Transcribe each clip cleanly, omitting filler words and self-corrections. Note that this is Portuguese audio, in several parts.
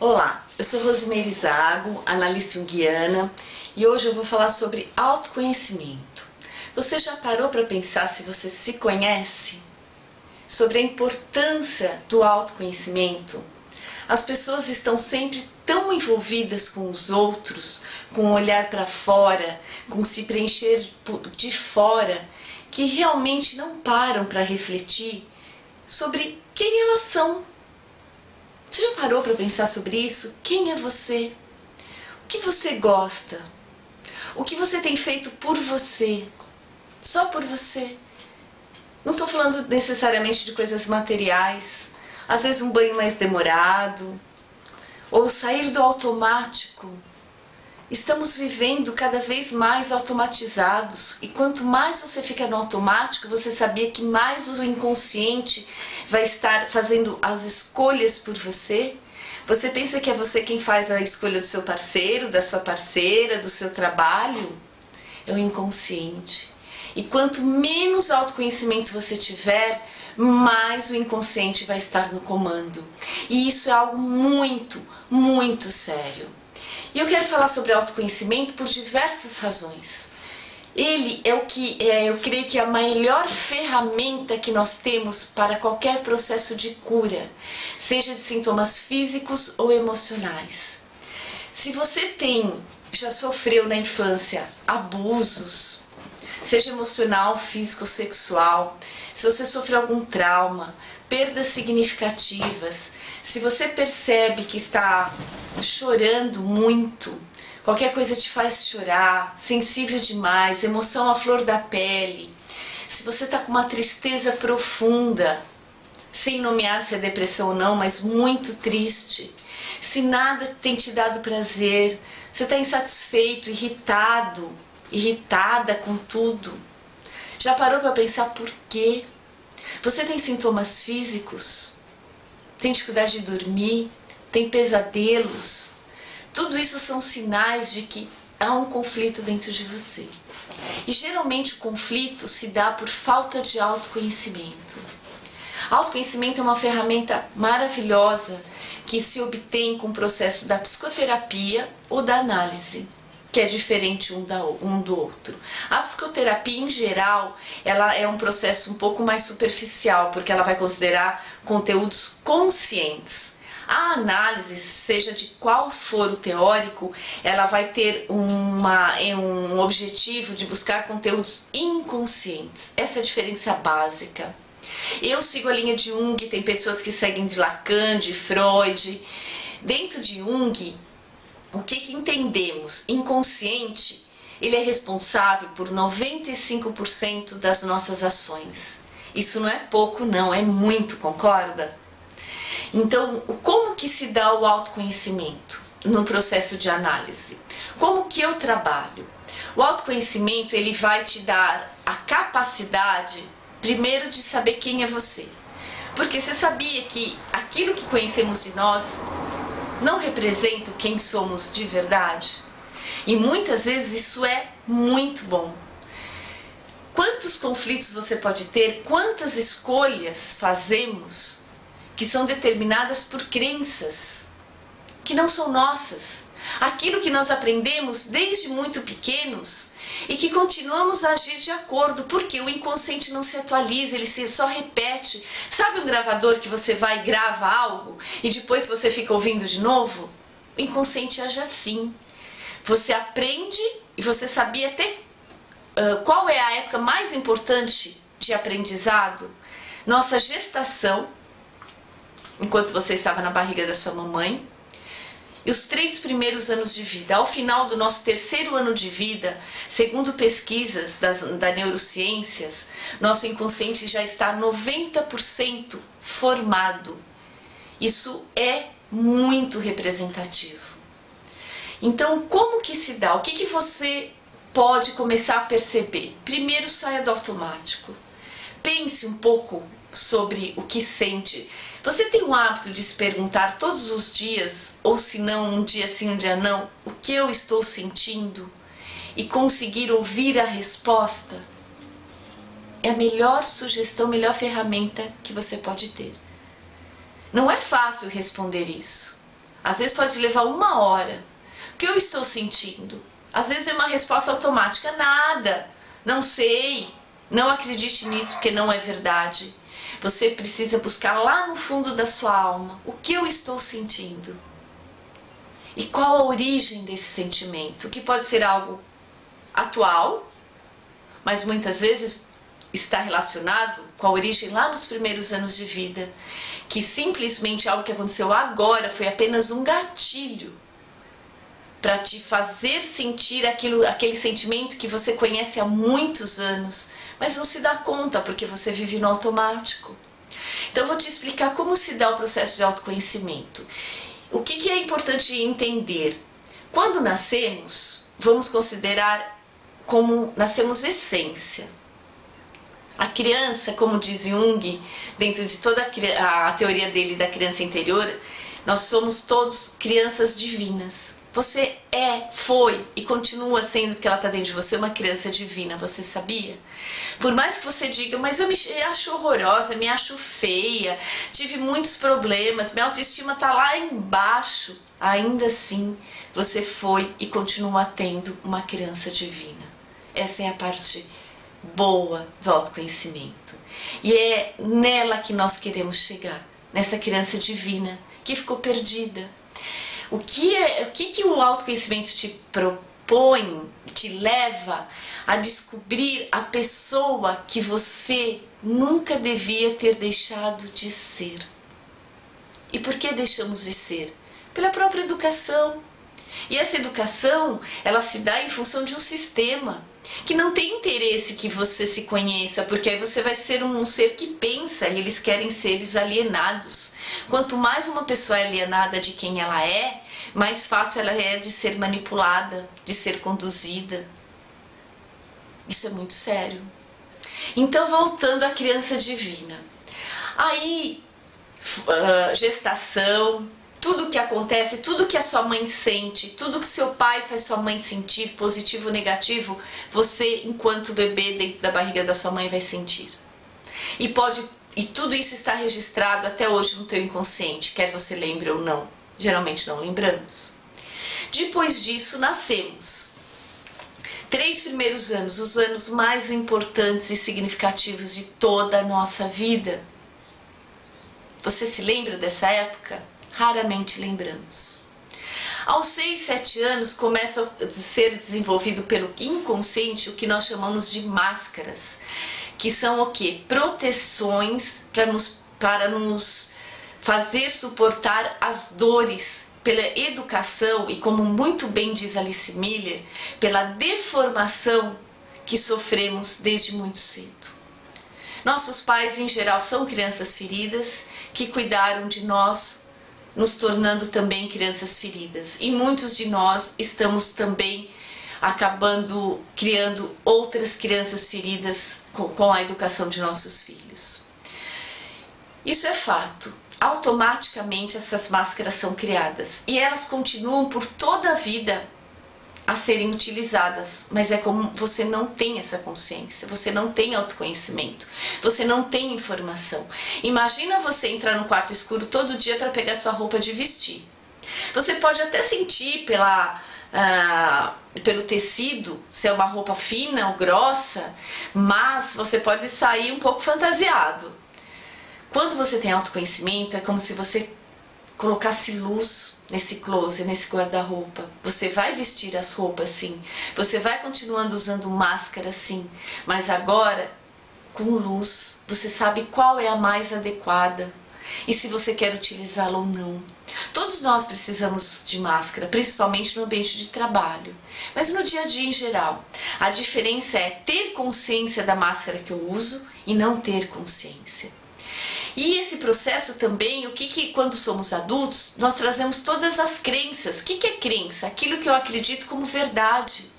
Olá, eu sou Rosimeire Zago, analista junguiana, e hoje eu vou falar sobre autoconhecimento. Você já parou para pensar se você se conhece? Sobre a importância do autoconhecimento? As pessoas estão sempre tão envolvidas com os outros, com o olhar para fora, com se preencher de fora, que realmente não param para refletir sobre quem elas são. Você já parou para pensar sobre isso? Quem é você? O que você gosta? O que você tem feito por você? Só por você? Não estou falando necessariamente de coisas materiais. Às vezes um banho mais demorado, ou sair do automático. Estamos vivendo cada vez mais automatizados, e quanto mais você fica no automático, você sabia que mais o inconsciente vai estar fazendo as escolhas por você? Você pensa que é você quem faz a escolha do seu parceiro, da sua parceira, do seu trabalho? É o inconsciente. E quanto menos autoconhecimento você tiver, mais o inconsciente vai estar no comando. E isso é algo muito, muito sério. E eu quero falar sobre autoconhecimento por diversas razões. Ele é eu creio que é a melhor ferramenta que nós temos para qualquer processo de cura, seja de sintomas físicos ou emocionais. Se você já sofreu na infância abusos, seja emocional, físico ou sexual, se você sofreu algum trauma, perdas significativas, se você percebe que está chorando muito, qualquer coisa te faz chorar, sensível demais, emoção à flor da pele, se você está com uma tristeza profunda, sem nomear se é depressão ou não, mas muito triste, se nada tem te dado prazer, você está insatisfeito, irritado, irritada com tudo, já parou para pensar por quê? Você tem sintomas físicos? Tem dificuldade de dormir? Tem pesadelos? Tudo isso são sinais de que há um conflito dentro de você. E geralmente o conflito se dá por falta de autoconhecimento. Autoconhecimento é uma ferramenta maravilhosa que se obtém com o processo da psicoterapia ou da análise, que é diferente um do outro. A psicoterapia, em geral, ela é um processo um pouco mais superficial, porque ela vai considerar conteúdos conscientes. A análise, seja de qual for o teórico, ela vai ter um objetivo de buscar conteúdos inconscientes. Essa é a diferença básica. Eu sigo a linha de Jung, tem pessoas que seguem de Lacan, de Freud. Dentro de Jung, o que entendemos? Inconsciente, ele é responsável por 95% das nossas ações. Isso não é pouco não, é muito, concorda? Então, como que se dá o autoconhecimento no processo de análise? Como que eu trabalho? O autoconhecimento, ele vai te dar a capacidade, primeiro, de saber quem é você. Porque você sabia que aquilo que conhecemos de nós não representa quem somos de verdade? E muitas vezes isso é muito bom. Quantos conflitos você pode ter, quantas escolhas fazemos que são determinadas por crenças que não são nossas. Aquilo que nós aprendemos desde muito pequenos e que continuamos a agir de acordo, porque o inconsciente não se atualiza, ele só repete. Sabe um gravador que você vai e grava algo e depois você fica ouvindo de novo? O inconsciente age assim. Você aprende e você sabia até qual é a época mais importante de aprendizado? Nossa gestação, enquanto você estava na barriga da sua mamãe, e os 3 primeiros anos de vida. Ao final do nosso 3º ano de vida, segundo pesquisas da neurociências, nosso inconsciente já está 90% formado. Isso é muito representativo. Então, como que se dá? O que você pode começar a perceber? Primeiro, saia do automático. Pense um pouco sobre o que sente. Você tem o hábito de se perguntar todos os dias, ou se não, um dia sim, um dia não, o que eu estou sentindo? E conseguir ouvir a resposta? É a melhor sugestão, melhor ferramenta que você pode ter. Não é fácil responder isso. Às vezes pode levar 1 hora. O que eu estou sentindo? Às vezes é uma resposta automática, nada, não sei, não acredite nisso porque não é verdade. Você precisa buscar lá no fundo da sua alma, o que eu estou sentindo? E qual a origem desse sentimento? Que pode ser algo atual, mas muitas vezes está relacionado com a origem lá nos primeiros anos de vida, que simplesmente algo que aconteceu agora foi apenas um gatilho para te fazer sentir aquele sentimento que você conhece há muitos anos, mas não se dá conta porque você vive no automático. Então eu vou te explicar como se dá o processo de autoconhecimento. O que é importante entender? Quando nascemos, vamos considerar como nascemos essência. A criança, como diz Jung, dentro de toda a teoria dele da criança interior, nós somos todos crianças divinas. Você foi e continua sendo, porque ela está dentro de você, uma criança divina, você sabia? Por mais que você diga, mas eu me acho horrorosa, me acho feia, tive muitos problemas, minha autoestima está lá embaixo, ainda assim você foi e continua tendo uma criança divina. Essa é a parte boa do autoconhecimento. E é nela que nós queremos chegar, nessa criança divina que ficou perdida. O que o autoconhecimento te propõe, te leva a descobrir a pessoa que você nunca devia ter deixado de ser. E por que deixamos de ser? Pela própria educação. E essa educação, ela se dá em função de um sistema que não tem interesse que você se conheça, porque aí você vai ser um ser que pensa e eles querem seres alienados. Quanto mais uma pessoa é alienada de quem ela é, mais fácil ela é de ser manipulada, de ser conduzida. Isso é muito sério. Então, voltando à criança divina. Aí, gestação, tudo que acontece, tudo que a sua mãe sente, tudo que seu pai faz sua mãe sentir, positivo ou negativo, você, enquanto bebê dentro da barriga da sua mãe, vai sentir. E tudo isso está registrado até hoje no teu inconsciente, quer você lembre ou não. Geralmente não lembramos. Depois disso, nascemos. 3 primeiros anos, os anos mais importantes e significativos de toda a nossa vida. Você se lembra dessa época? Raramente lembramos. Aos 6, 7 anos começa a ser desenvolvido pelo inconsciente o que nós chamamos de máscaras, que são o quê? Proteções para nos fazer suportar as dores pela educação e, como muito bem diz Alice Miller, pela deformação que sofremos desde muito cedo. Nossos pais, em geral, são crianças feridas que cuidaram de nós, nos tornando também crianças feridas. E muitos de nós estamos também acabando criando outras crianças feridas com a educação de nossos filhos. Isso é fato. Automaticamente essas máscaras são criadas e elas continuam por toda a vida a serem utilizadas, mas é como você não tem essa consciência, você não tem autoconhecimento, você não tem informação. Imagina você entrar no quarto escuro todo dia para pegar sua roupa de vestir. Você pode até sentir pelo tecido, se é uma roupa fina ou grossa, mas você pode sair um pouco fantasiado. Quando você tem autoconhecimento, é como se você colocasse luz nesse closet, nesse guarda-roupa. Você vai vestir as roupas sim, você vai continuando usando máscara sim, mas agora, com luz, você sabe qual é a mais adequada e se você quer utilizá-la ou não. Todos nós precisamos de máscara, principalmente no ambiente de trabalho, mas no dia a dia em geral. A diferença é ter consciência da máscara que eu uso e não ter consciência. E esse processo também, quando somos adultos, nós trazemos todas as crenças. O que é crença? Aquilo que eu acredito como verdade.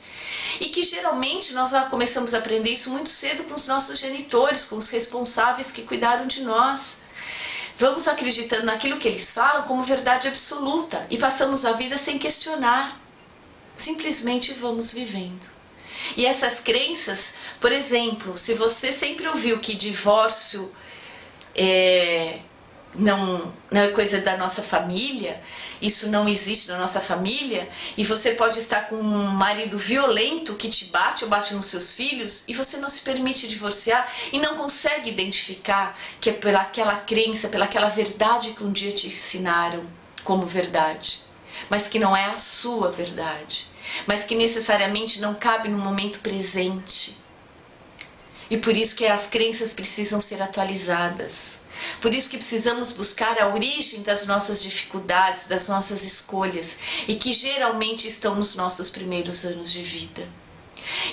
E que geralmente nós começamos a aprender isso muito cedo com os nossos genitores, com os responsáveis que cuidaram de nós. Vamos acreditando naquilo que eles falam como verdade absoluta e passamos a vida sem questionar. Simplesmente vamos vivendo. E essas crenças, por exemplo, se você sempre ouviu que divórcio não é coisa da nossa família, isso não existe na nossa família, e você pode estar com um marido violento que te bate ou bate nos seus filhos, e você não se permite divorciar e não consegue identificar que é pelaquela crença, pelaquela verdade que um dia te ensinaram como verdade, mas que não é a sua verdade, mas que necessariamente não cabe no momento presente. E por isso que as crenças precisam ser atualizadas. Por isso que precisamos buscar a origem das nossas dificuldades, das nossas escolhas, e que geralmente estão nos nossos primeiros anos de vida.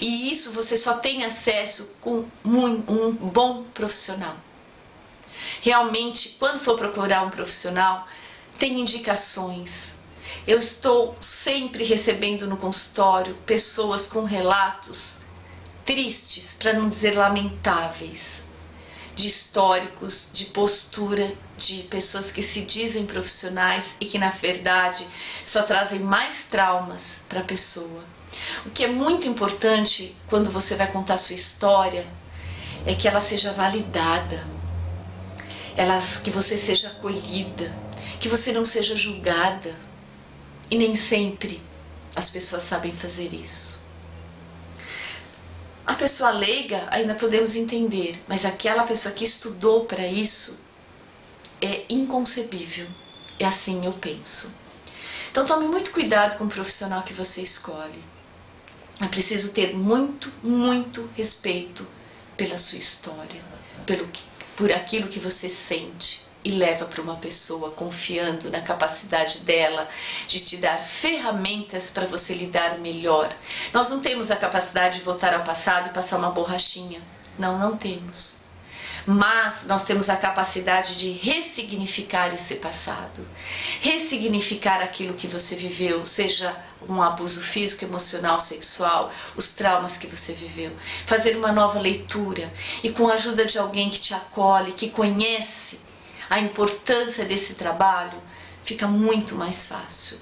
E isso você só tem acesso com um bom profissional. Realmente, quando for procurar um profissional, tem indicações. Eu estou sempre recebendo no consultório pessoas com relatos tristes, para não dizer lamentáveis, de históricos, de postura, de pessoas que se dizem profissionais e que na verdade só trazem mais traumas para a pessoa. O que é muito importante quando você vai contar sua história é que ela seja validada, que você seja acolhida, que você não seja julgada. E nem sempre as pessoas sabem fazer isso. A pessoa leiga ainda podemos entender, mas aquela pessoa que estudou para isso é inconcebível. É assim eu penso. Então tome muito cuidado com o profissional que você escolhe. É preciso ter muito, muito respeito pela sua história, por aquilo que você sente e leva para uma pessoa, confiando na capacidade dela de te dar ferramentas para você lidar melhor. Nós não temos a capacidade de voltar ao passado e passar uma borrachinha. Não, não temos. Mas nós temos a capacidade de ressignificar esse passado, ressignificar aquilo que você viveu, seja um abuso físico, emocional, sexual, os traumas que você viveu, fazer uma nova leitura e com a ajuda de alguém que te acolhe, que conhece a importância desse trabalho, fica muito mais fácil.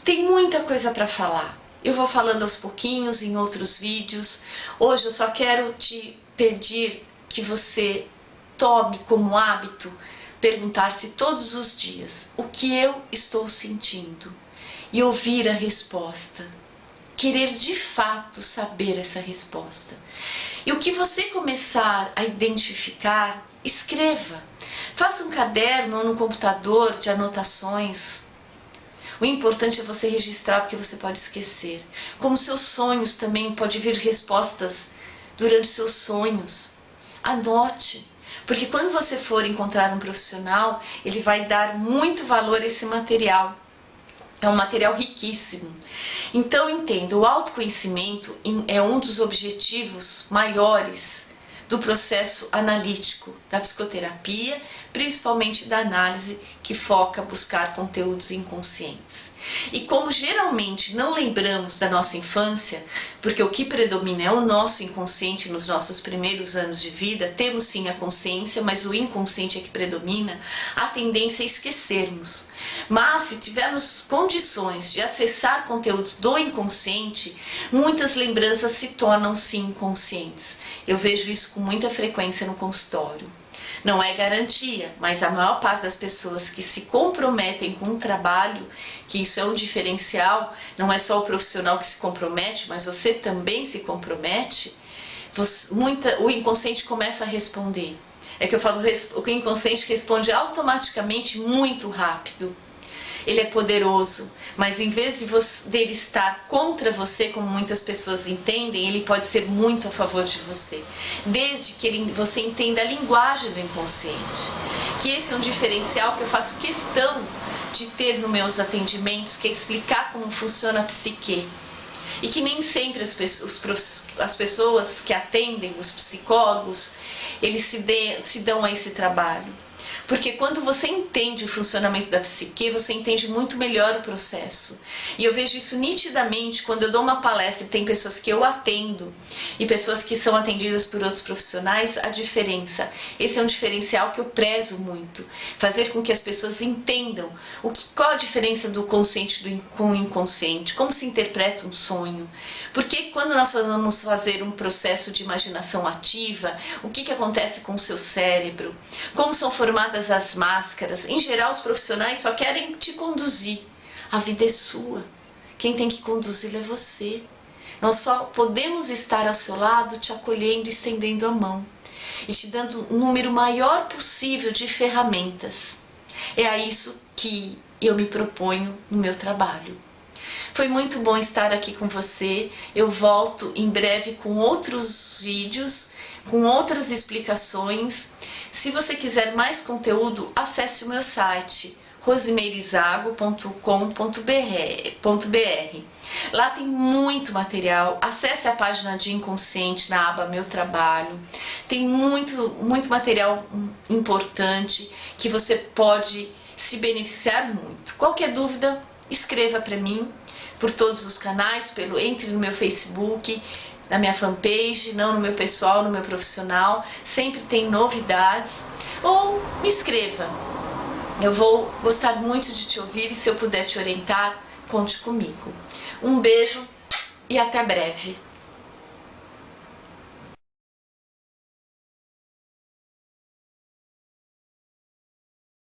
Tem muita coisa para falar. Eu vou falando aos pouquinhos em outros vídeos. Hoje eu só quero te pedir que você tome como hábito perguntar-se todos os dias o que eu estou sentindo e ouvir a resposta. Querer de fato saber essa resposta. E o que você começar a identificar, escreva. Faça um caderno ou no computador de anotações. O importante é você registrar, porque você pode esquecer. Como seus sonhos também, pode vir respostas durante seus sonhos. Anote, porque quando você for encontrar um profissional, ele vai dar muito valor a esse material. É um material riquíssimo. Então entenda, o autoconhecimento é um dos objetivos maiores do processo analítico da psicoterapia, principalmente da análise que foca buscar conteúdos inconscientes. E como geralmente não lembramos da nossa infância, porque o que predomina é o nosso inconsciente nos nossos primeiros anos de vida, temos sim a consciência, mas o inconsciente é que predomina, a tendência é esquecermos. Mas se tivermos condições de acessar conteúdos do inconsciente, muitas lembranças se tornam sim inconscientes. Eu vejo isso com muita frequência no consultório. Não é garantia, mas a maior parte das pessoas que se comprometem com o trabalho, que isso é um diferencial, não é só o profissional que se compromete, mas você também se compromete, o inconsciente começa a responder. É que eu falo, o inconsciente responde automaticamente muito rápido. Ele é poderoso, mas em vez dele estar contra você, como muitas pessoas entendem, ele pode ser muito a favor de você, desde que você entenda a linguagem do inconsciente. Que esse é um diferencial que eu faço questão de ter nos meus atendimentos, que é explicar como funciona a psique. E que nem sempre as pessoas que atendem, os psicólogos, eles se dão a esse trabalho. Porque quando você entende o funcionamento da psique, você entende muito melhor o processo. E eu vejo isso nitidamente quando eu dou uma palestra e tem pessoas que eu atendo e pessoas que são atendidas por outros profissionais, a diferença. Esse é um diferencial que eu prezo muito. Fazer com que as pessoas entendam qual a diferença do consciente com o inconsciente, como se interpreta um sonho. Porque quando nós vamos fazer um processo de imaginação ativa, o que acontece com o seu cérebro, como são formadas acostumadas às máscaras. Em geral, os profissionais só querem te conduzir. A vida é sua. Quem tem que conduzi-la é você. Nós só podemos estar ao seu lado te acolhendo, estendendo a mão e te dando um número maior possível de ferramentas. É a isso que eu me proponho no meu trabalho. Foi muito bom estar aqui com você. Eu volto em breve com outros vídeos, com outras explicações. Se você quiser mais conteúdo, acesse o meu site rosemeirizago.com.br. Lá tem muito material. Acesse a página de Inconsciente na aba Meu Trabalho. Tem muito material importante que você pode se beneficiar muito. Qualquer dúvida, escreva para mim por todos os canais, entre no meu Facebook, na minha fanpage, não no meu pessoal, no meu profissional. Sempre tem novidades. Ou me escreva. Eu vou gostar muito de te ouvir e se eu puder te orientar, conte comigo. Um beijo e até breve.